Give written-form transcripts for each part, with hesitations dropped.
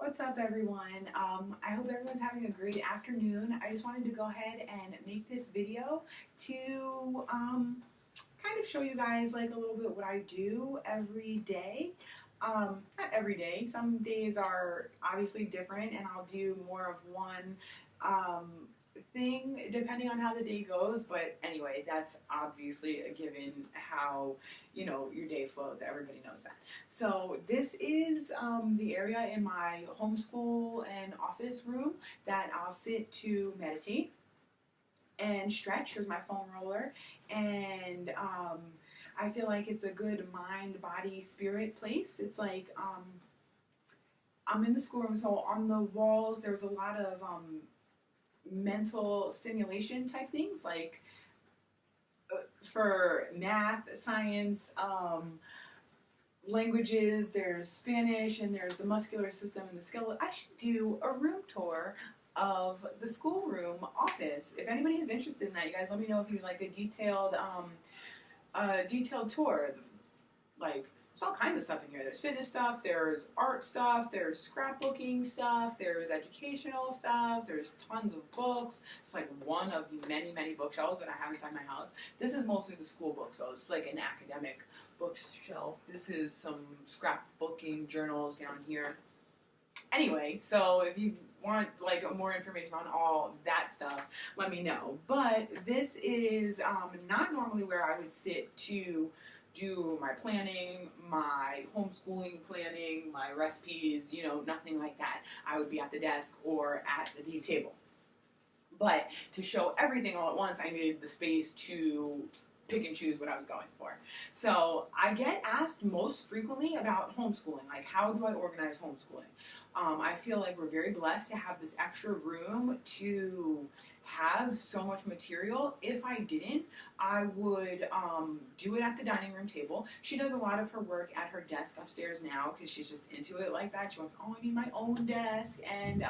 What's up, everyone? I hope everyone's having a great afternoon. I just wanted to go ahead and make this video to kind of show you guys like a little bit what I do every day. Not every day. Some days are obviously different, and I'll do more of one um, thing depending on how the day goes. But anyway, that's obviously a given how your day flows. Everybody knows that. So this is the area in my homeschool and office room that I'll sit to meditate and stretch. Here's my foam roller, and I feel like it's a good mind, body, spirit place. It's like I'm in the schoolroom, so on the walls there's a lot of mental stimulation type things, like for math, science, languages. There's Spanish, and there's the muscular system and the skeletal. I should do a room tour of the schoolroom office. If anybody is interested in that, you guys let me know if you'd like a detailed tour. Like, there's all kinds of stuff in here. There's fitness stuff, there's art stuff, there's scrapbooking stuff, there's educational stuff, there's tons of books. It's like one of the many, many bookshelves that I have inside my house. This is mostly the school book, so it's like an academic bookshelf. This is some scrapbooking journals down here. Anyway, so if you want like more information on all that stuff, let me know. But this is not normally where I would sit to do my planning, my homeschooling planning, my recipes, nothing like that. I would be at the desk or at the table. But to show everything all at once, I needed the space to pick and choose what I was going for. So I get asked most frequently about homeschooling, like how do I organize homeschooling? I feel like we're very blessed to have this extra room to have so much material. If I didn't, I would do it at the dining room table. She does a lot of her work at her desk upstairs now because she's just into it like that. She wants, oh, I need my own desk. And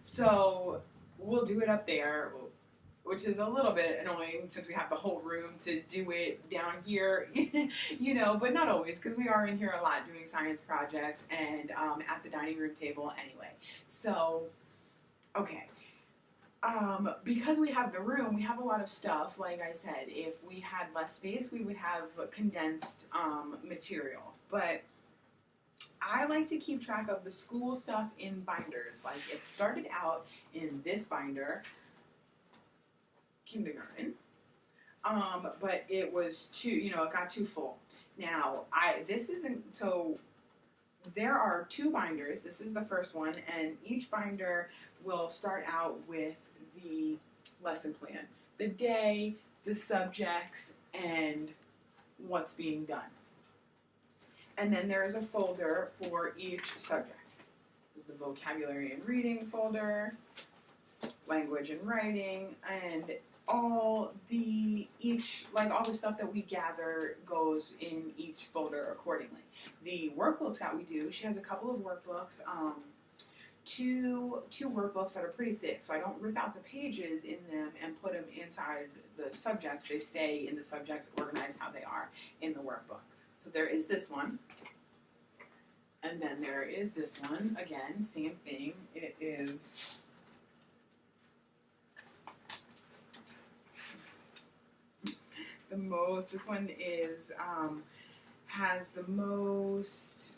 so we'll do it up there, which is a little bit annoying since we have the whole room to do it down here, but not always, because we are in here a lot doing science projects and at the dining room table anyway. So, okay. Because we have the room, we have a lot of stuff. Like I said, if we had less space, we would have condensed material. But I like to keep track of the school stuff in binders. Like, it started out in this binder, kindergarten, but it was it got too full. Now, this isn't, so there are two binders. This is the first one, and each binder will start out with the lesson plan, the day, the subjects, and what's being done. And then there is a folder for each subject. The vocabulary and reading folder, language and writing, and all the stuff that we gather goes in each folder accordingly. The workbooks that we do, she has a couple of workbooks, two workbooks that are pretty thick, so I don't rip out the pages in them and put them inside the subjects. They stay in the subject organized how they are in the workbook. So there is this one, and then there is this one. Again, same thing. It is this one is, has the most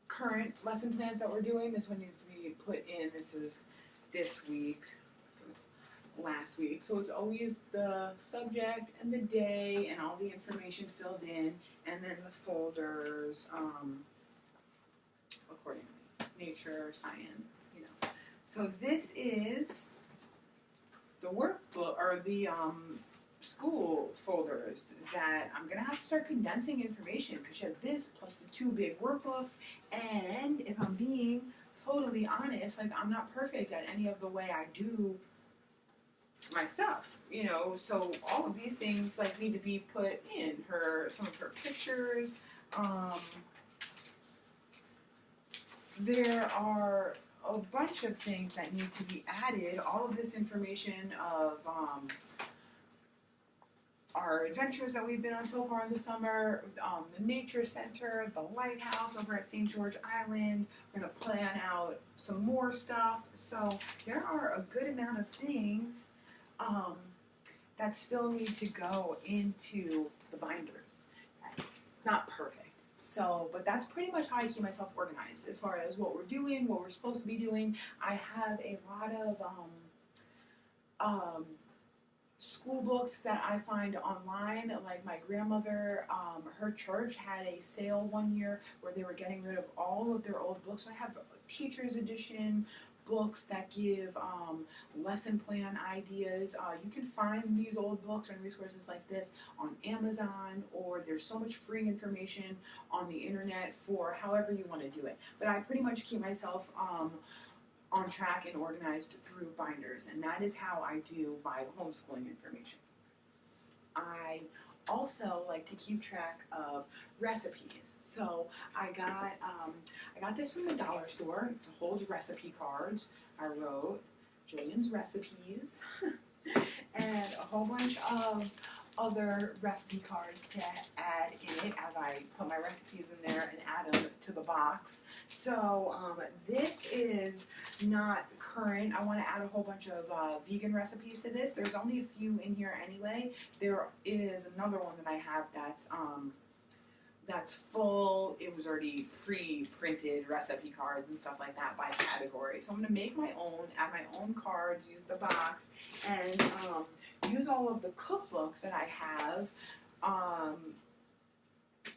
current lesson plans that we're doing. This one needs to be put in. This is this week. This was last week. So it's always the subject and the day and all the information filled in, and then the folders accordingly. Nature, science, So this is the workbook, or the school folders, that I'm going to have to start condensing information, because she has this plus the two big workbooks. And if I'm being totally honest, like, I'm not perfect at any of the way I do my stuff, so all of these things like need to be put in some of her pictures. There are a bunch of things that need to be added. All of this information of our adventures that we've been on so far in the summer, the nature center, the lighthouse over at St. George Island. We're going to plan out some more stuff. So there are a good amount of things that still need to go into the binders. It's not perfect. So, but that's pretty much how I keep myself organized as far as what we're doing, what we're supposed to be doing. I have a lot of school books that I find online. Like my grandmother, her church had a sale one year where they were getting rid of all of their old books. So I have teacher's edition books that give lesson plan ideas. You can find these old books and resources like this on Amazon, or there's so much free information on the internet for however you want to do it. But I pretty much keep myself on track and organized through binders, and that is how I do my homeschooling information. I also like to keep track of recipes. So I got this from the dollar store. It holds recipe cards. I wrote Jillian's recipes and a whole bunch of other recipe cards to add in it as I put my recipes in there and add them to the box. So this is not current. I want to add a whole bunch of vegan recipes to this. There's only a few in here anyway. There is another one that I have that's full. It was already pre-printed recipe cards and stuff like that by category. So I'm going to make my own, add my own cards, use the box, and use all of the cookbooks that I have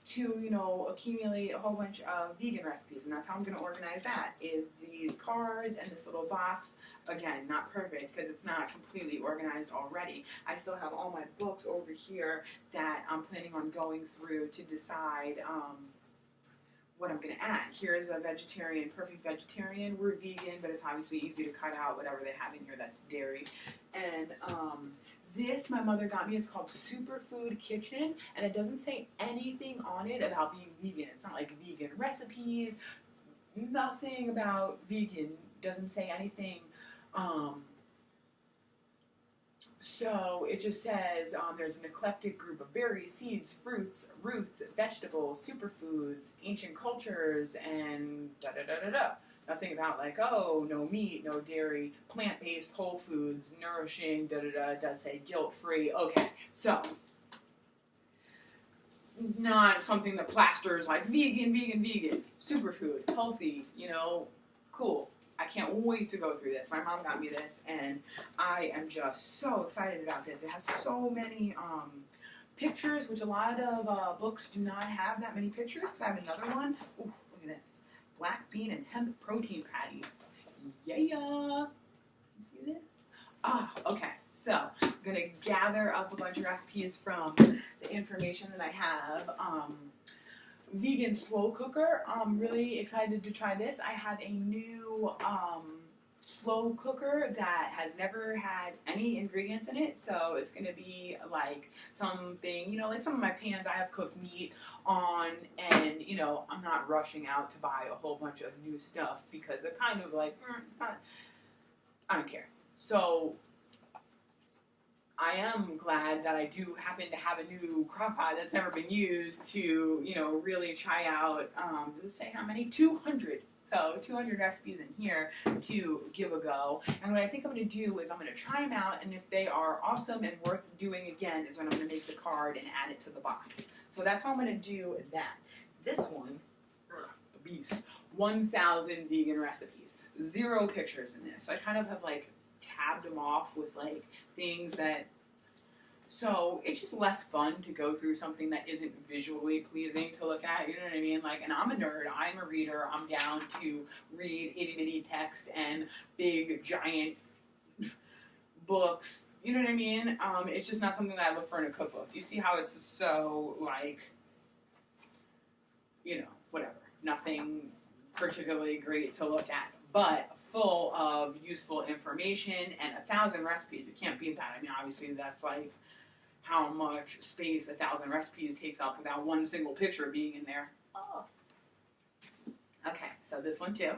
to, you know, accumulate a whole bunch of vegan recipes. And that's how I'm going to organize that, is these cards and this little box. Again, not perfect because it's not completely organized already. I still have all my books over here that I'm planning on going through to decide what I'm going to add. Here's a vegetarian, perfect vegetarian. We're vegan, but it's obviously easy to cut out whatever they have in here that's dairy. And this my mother got me. It's called Superfood Kitchen, and it doesn't say anything on it about being vegan. It's not like vegan recipes, nothing about vegan. Doesn't say anything. So it just says there's an eclectic group of berries, seeds, fruits, roots, vegetables, superfoods, ancient cultures, and da-da-da-da-da. Nothing about like, oh, no meat, no dairy, plant-based, whole foods, nourishing, da-da-da. It does say guilt-free. Okay, so not something that plasters like vegan, vegan, vegan, superfood, healthy, you know, cool. I can't wait to go through this. My mom got me this, and I am just so excited about this. It has so many pictures, which a lot of books do not have that many pictures, because I have another one. Ooh, look at this. Black bean and hemp protein patties. Yeah. You see this? Okay. So I'm going to gather up a bunch of recipes from the information that I have. Vegan slow cooker. I'm really excited to try this. I have a new slow cooker that has never had any ingredients in it, so it's going to be like something, you know, like some of my pans I have cooked meat on, and, you know, I'm not rushing out to buy a whole bunch of new stuff because they're kind of like, I don't care. So I am glad that I do happen to have a new crock pot that's never been used to, you know, really try out, does it say how many? 200. So 200 recipes in here to give a go. And what I think I'm going to do is I'm going to try them out, and if they are awesome and worth doing again is when I'm going to make the card and add it to the box. So that's how I'm going to do that. This one, a beast, 1,000 vegan recipes. 0 pictures in this. So I kind of have like tabbed them off with like things that, so it's just less fun to go through something that isn't visually pleasing to look at, you know what I mean? Like, and I'm a nerd, I'm a reader, I'm down to read itty bitty text and big giant books, you know what I mean? It's just not something that I look for in a cookbook. Do you see how it's so like, you know, whatever, nothing particularly great to look at, but full of useful information and 1,000 recipes. You can't beat that. I mean, obviously that's like how much space 1,000 recipes takes up without one single picture being in there. Oh. Okay, so this one too.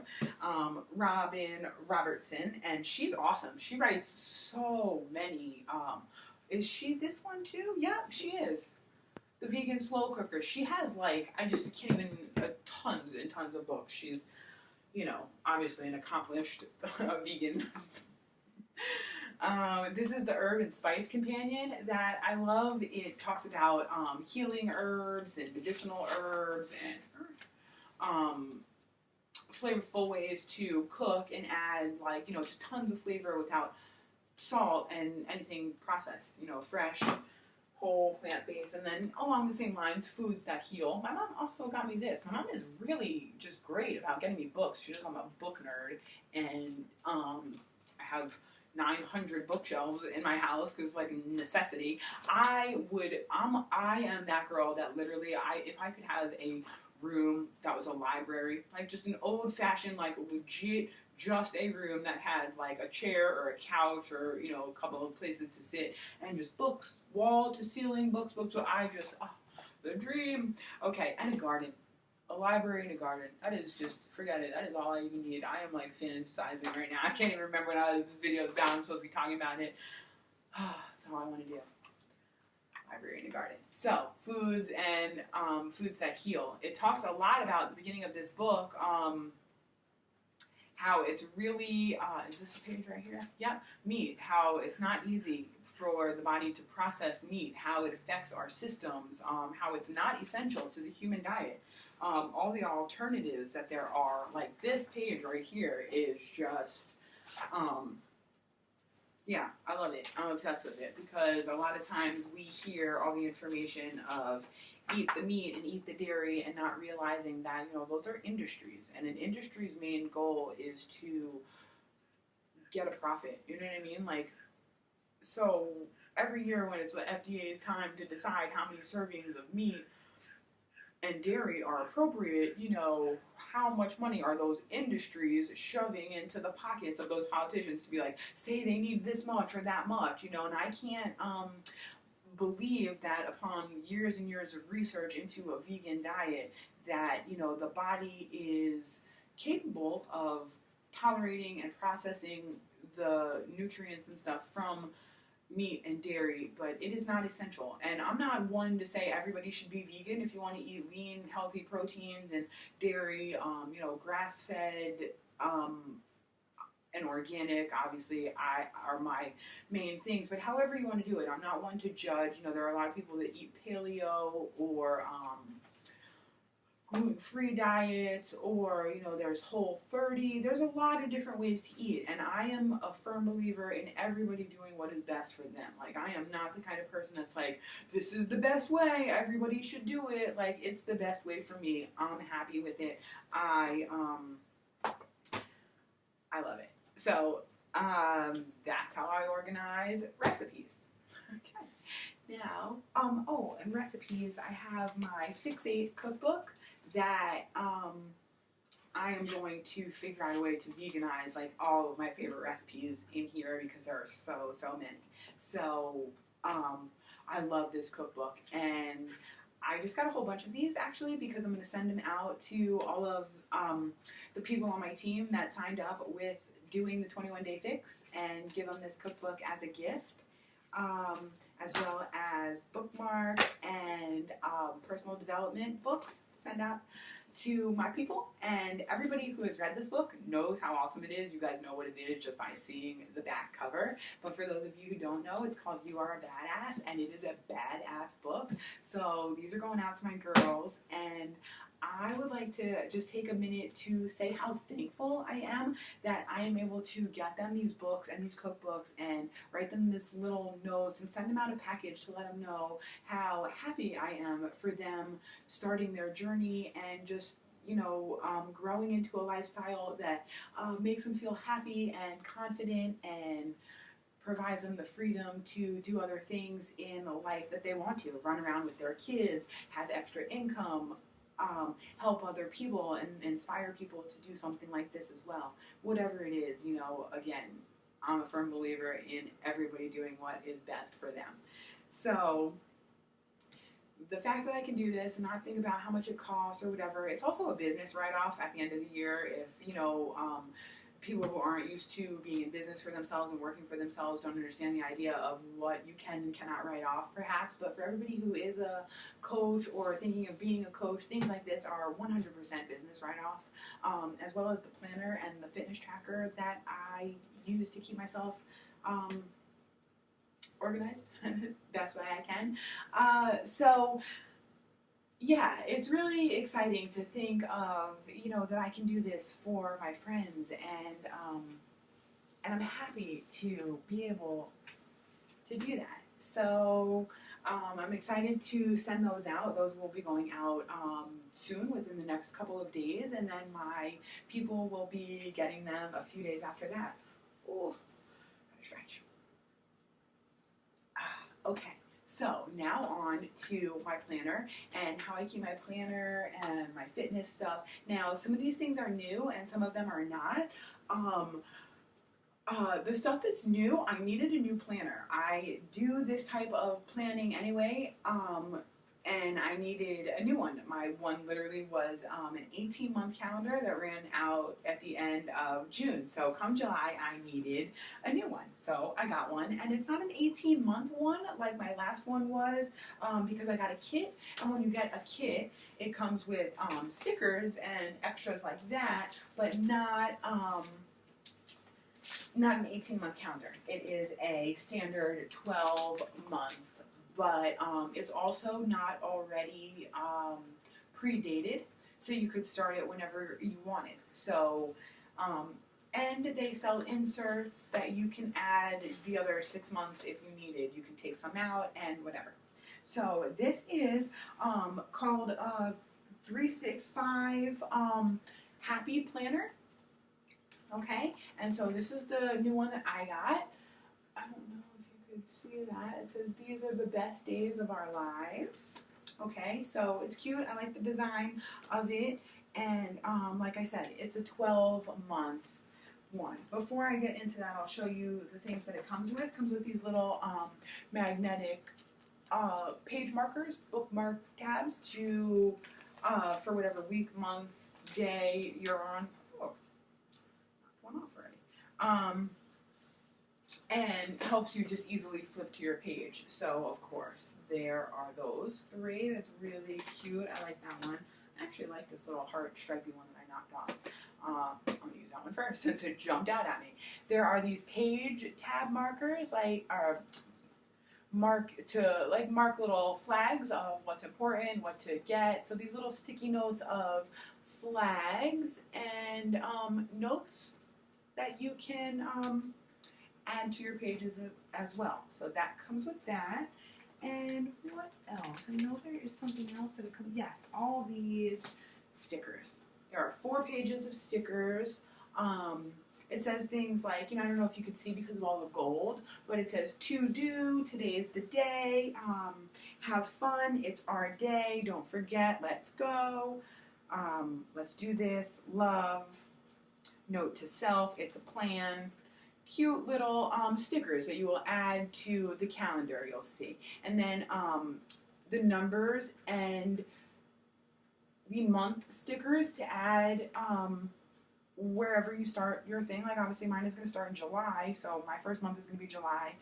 Robin Robertson, and she's awesome. She writes so many Is she this one too? Yep, she is. The vegan slow cooker. She has like, I just can't even, tons and tons of books. She's, obviously an accomplished vegan. This is the Herb and Spice Companion that I love. It talks about healing herbs and medicinal herbs and flavorful ways to cook and add just tons of flavor without salt and anything processed, fresh, whole, plant-based. And then along the same lines, foods that heal. My mom also got me this. My mom is really just great about getting me books. She knows I'm a book nerd, and I have 900 bookshelves in my house because it's like a necessity. I am that girl that literally, if I could have a room that was a library, like just an old-fashioned, like legit, just a room that had like a chair or a couch or a couple of places to sit and just books, wall to ceiling books. So the dream. Okay, and a garden. A library and a garden. That is just, forget it. That is all I even need. I am like fantasizing right now. I can't even remember what this video is about. I'm supposed to be talking about it. That's all I want to do. Library and a garden. So, foods and foods that heal. It talks a lot about, at the beginning of this book, how it's really, is this the page right here? Yeah, meat. How it's not easy for the body to process meat. How it affects our systems. How it's not essential to the human diet. All the alternatives that there are, like this page right here is just, yeah, I love it. I'm obsessed with it because a lot of times we hear all the information of eat the meat and eat the dairy and not realizing that, those are industries. And an industry's main goal is to get a profit. You know what I mean? like, so every year when it's the FDA's time to decide how many servings of meat and dairy are appropriate, how much money are those industries shoving into the pockets of those politicians to be like, say they need this much or that much, and I can't believe that upon years and years of research into a vegan diet that, the body is capable of tolerating and processing the nutrients and stuff from meat and dairy, but it is not essential. And I'm not one to say everybody should be vegan. If you want to eat lean, healthy proteins and dairy, grass-fed and organic, obviously, are my main things. But however you want to do it, I'm not one to judge. There are a lot of people that eat paleo or gluten-free diets, or there's Whole30. There's a lot of different ways to eat, and I am a firm believer in everybody doing what is best for them. Like, I am not the kind of person that's like, this is the best way, everybody should do it. Like, it's the best way for me. I'm happy with it. I love it. So that's how I organize recipes. Okay. Now, and recipes. I have my Fix8 cookbook that I am going to figure out a way to veganize like all of my favorite recipes in here because there are so many. So I love this cookbook, and I just got a whole bunch of these actually because I'm going to send them out to all of the people on my team that signed up with doing the 21-day fix, and give them this cookbook as a gift. As well as bookmarks and personal development books sent out to my people. And everybody who has read this book knows how awesome it is. You guys know what it is just by seeing the back cover. But for those of you who don't know, it's called You Are a Badass, and it is a badass book. So these are going out to my girls, and I would like to just take a minute to say how thankful I am that I am able to get them these books and these cookbooks and write them this little notes and send them out a package to let them know how happy I am for them starting their journey and just, growing into a lifestyle that makes them feel happy and confident and provides them the freedom to do other things in the life that they want to. Run around with their kids, have extra income, help other people and inspire people to do something like this as well. Whatever it is, again, I'm a firm believer in everybody doing what is best for them. So the fact that I can do this and not think about how much it costs or whatever, it's also a business write-off at the end of the year if, people who aren't used to being in business for themselves and working for themselves don't understand the idea of what you can and cannot write off, perhaps. But for everybody who is a coach or thinking of being a coach, things like this are 100% business write-offs, as well as the planner and the fitness tracker that I use to keep myself organized best way I can. So yeah, it's really exciting to think of, that I can do this for my friends, and I'm happy to be able to do that. So I'm excited to send those out. Those will be going out soon, within the next couple of days, and then my people will be getting them a few days after that. Ooh, gotta stretch. Okay. So now on to my planner and how I keep my planner and my fitness stuff. Now, some of these things are new and some of them are not. The stuff that's new, I needed a new planner. I do this type of planning anyway, and I needed a new one. My one literally was an 18-month calendar that ran out at the end of June. So come July, I needed a new one. So I got one, and it's not an 18-month one like my last one was, because I got a kit, and when you get a kit, it comes with stickers and extras like that, but not an 18-month calendar. It is a standard 12-month. But it's also not already predated, so you could start it whenever you wanted. So, and they sell inserts that you can add the other 6 months if you needed. You can take some out and whatever. So this is called 365 Happy Planner. Okay, and so this is the new one that I got. I don't know. See that? It says these are the best days of our lives. Okay, so it's cute. I like the design of it, and like I said, it's a 12-month one. Before I get into that, I'll show you the things that it comes with. It comes with these little magnetic page markers, bookmark tabs to for whatever week, month, day you're on. Oh, one off already. And helps you just easily flip to your page. So, of course, there are those 3. That's really cute. I like that one. I actually like this little heart stripy one that I knocked off. I'm going to use that one first since it jumped out at me. There are these page tab markers, mark little flags of what's important, what to get. So these little sticky notes of flags and notes that you can add to your pages as well. So that comes with that. And what else? I know there is something else that it comes. Yes, all these stickers. There are 4 pages of stickers. It says things like, I don't know if you could see because of all the gold, but it says to do, today's the day, have fun, it's our day, don't forget, let's go, let's do this, love, note to self, it's a plan. Cute little stickers that you will add to the calendar, you'll see. And then the numbers and the month stickers to add wherever you start your thing. Like obviously mine is going to start in July, so my first month is going to be July.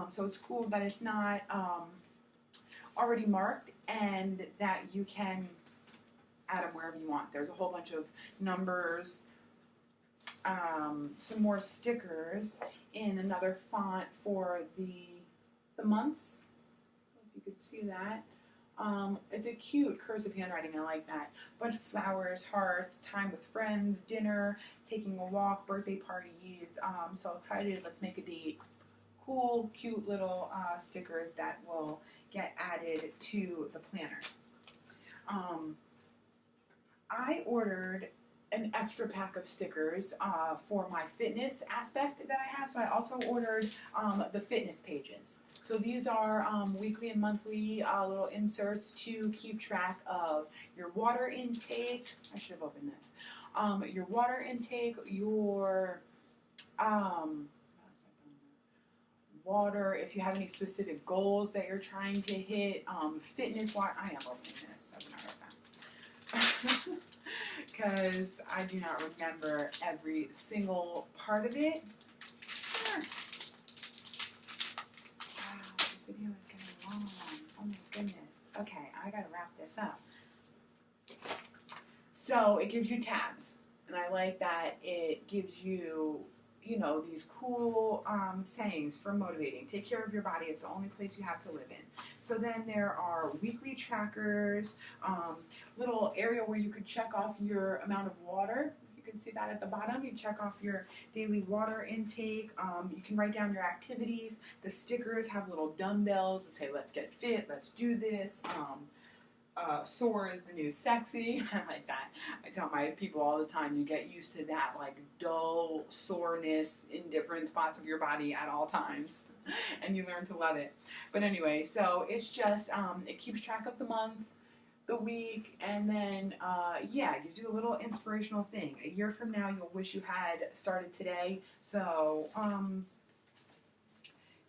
So it's cool that it's not already marked and that you can add them wherever you want. There's a whole bunch of numbers, some more stickers in another font for the months, if you could see that. It's a cute cursive handwriting, I like that. Bunch of flowers, hearts, time with friends, dinner, taking a walk, birthday parties. So excited, let's make a date. Cool, cute little stickers that will get added to the planner. I ordered an extra pack of stickers for my fitness aspect that I have. So I also ordered the fitness pages. So these are weekly and monthly little inserts to keep track of your water intake. I should have opened this. Your water intake, your water, if you have any specific goals that you're trying to hit, fitness, I am opening this. because I do not remember every single part of it. Sure. Wow, this video is getting long. Oh my goodness. Okay, I gotta wrap this up. So it gives you tabs, and I like that it gives you, you know, these cool sayings for motivating. Take care of your body. It's the only place you have to live in. So then there are weekly trackers, little area where you could check off your amount of water. You can see that at the bottom. You check off your daily water intake. You can write down your activities. The stickers have little dumbbells that say, let's get fit, let's do this. Sore is the new sexy. I like that. I tell my people all the time, you get used to that like dull soreness in different spots of your body at all times, and you learn to love it. But anyway, so it's just, it keeps track of the month, the week, and then, yeah, it gives you a little inspirational thing. A year from now, you'll wish you had started today. So,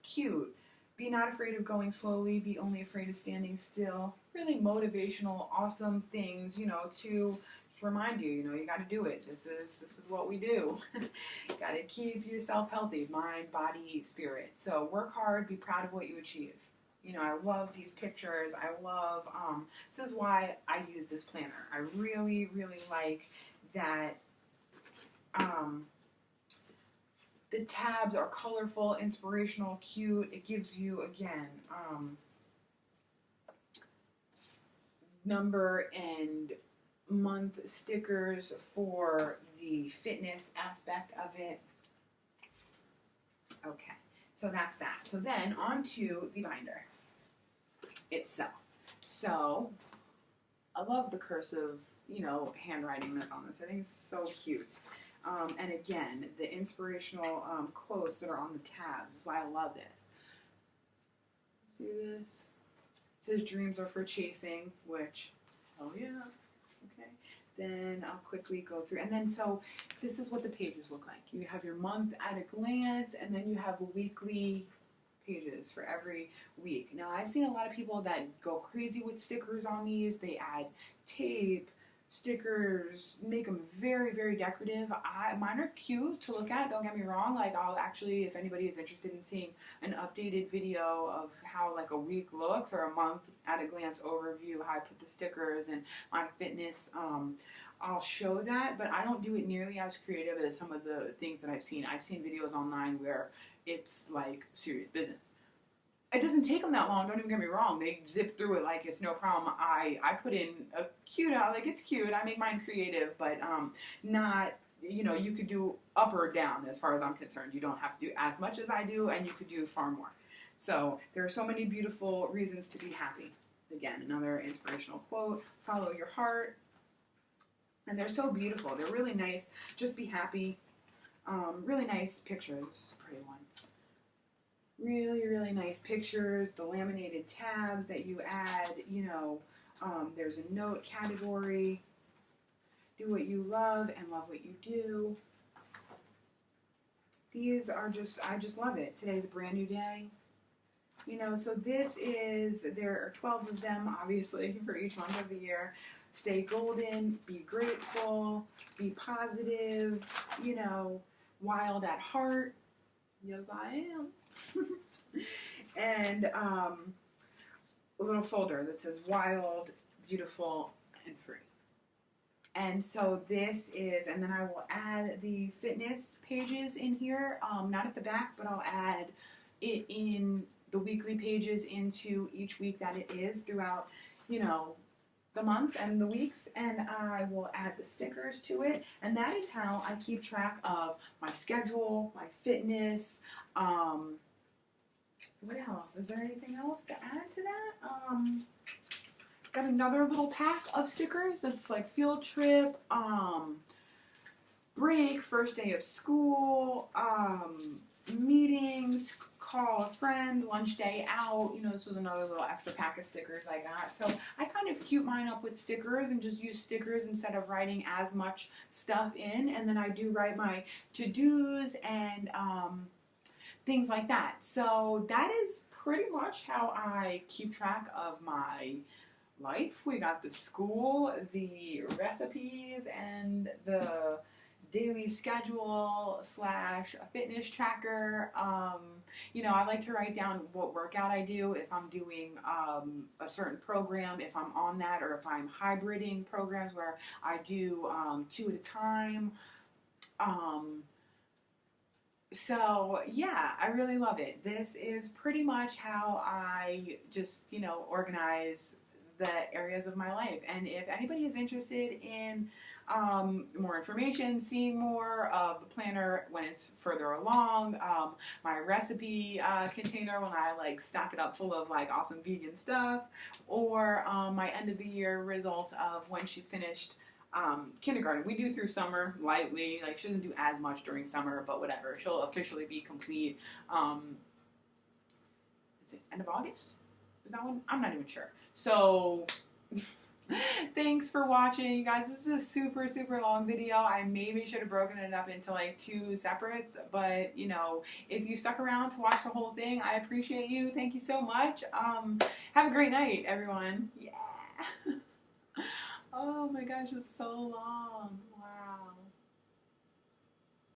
cute. Be not afraid of going slowly. Be only afraid of standing still. Really motivational, awesome things, you know, to remind you, you know, you got to do it. This is what we do. Got to keep yourself healthy, mind, body, spirit. So work hard. Be proud of what you achieve. You know, I love these pictures. I love. This is why I use this planner. I really, really like that. The tabs are colorful, inspirational, cute. It gives you, again, number and month stickers for the fitness aspect of it. Okay, so that's that. So then on to the binder itself. So I love the cursive, you know, handwriting that's on this. I think it's so cute. And again, the inspirational quotes that are on the tabs is why I love this. See this? It says dreams are for chasing, which, oh yeah, okay. Then I'll quickly go through. And then so this is what the pages look like. You have your month at a glance, and then you have weekly pages for every week. Now, I've seen a lot of people that go crazy with stickers on these. They add tape, stickers, make them very, very decorative. Mine are cute to look at, don't get me wrong. Like, I'll actually, if anybody is interested in seeing an updated video of how like a week looks, or a month at a glance overview, how I put the stickers and my fitness, I'll show that, but I don't do it nearly as creative as some of the things that I've seen. I've seen videos online where it's like serious business. It doesn't take them that long, don't even get me wrong. They zip through it like it's no problem. I put in a cute, like it's cute. I make mine creative, but not, you know, you could do up or down as far as I'm concerned. You don't have to do as much as I do, and you could do far more. So there are so many beautiful reasons to be happy. Again, another inspirational quote, follow your heart. And they're so beautiful. They're really nice. Just be happy. Really nice pictures. This is a pretty one. Really, really nice pictures, the laminated tabs that you add, you know, there's a note category, do what you love and love what you do. These are just, I just love it. Today's a brand new day. You know, so this is, there are 12 of them, obviously, for each month of the year. Stay golden, be grateful, be positive, you know, wild at heart. Yes, I am. And a little folder that says wild, beautiful, and free. And so this is, and then I will add the fitness pages in here, not at the back, but I'll add it in the weekly pages into each week that it is throughout, you know, the month and the weeks, and I will add the stickers to it, and that is how I keep track of my schedule, my fitness. What else? Is there anything else to add to that? Got another little pack of stickers. It's like field trip, break, first day of school, meetings, call a friend, lunch day out. You know, this was another little extra pack of stickers I got. So I kind of cute mine up with stickers and just use stickers instead of writing as much stuff in. And then I do write my to-dos and things like that. So that is pretty much how I keep track of my life, we got the school, the recipes, and the daily schedule slash a fitness tracker. You know, I like to write down what workout I do, if I'm doing a certain program, if I'm on that, or if I'm hybriding programs where I do 2 at a time. So yeah, I really love it. This is pretty much how I just, you know, organize the areas of my life. And if anybody is interested in more information, seeing more of the planner when it's further along, my recipe container when I like stack it up full of like awesome vegan stuff, or my end of the year result of when she's finished kindergarten. We do through summer lightly. Like, she doesn't do as much during summer, but whatever. She'll officially be complete. Is it end of August? Is that one? I'm not even sure. So, thanks for watching, you guys. This is a super, super long video. I maybe should have broken it up into like 2 separates, but you know, if you stuck around to watch the whole thing, I appreciate you. Thank you so much. Have a great night, everyone. Yeah. Oh my gosh, it's so long.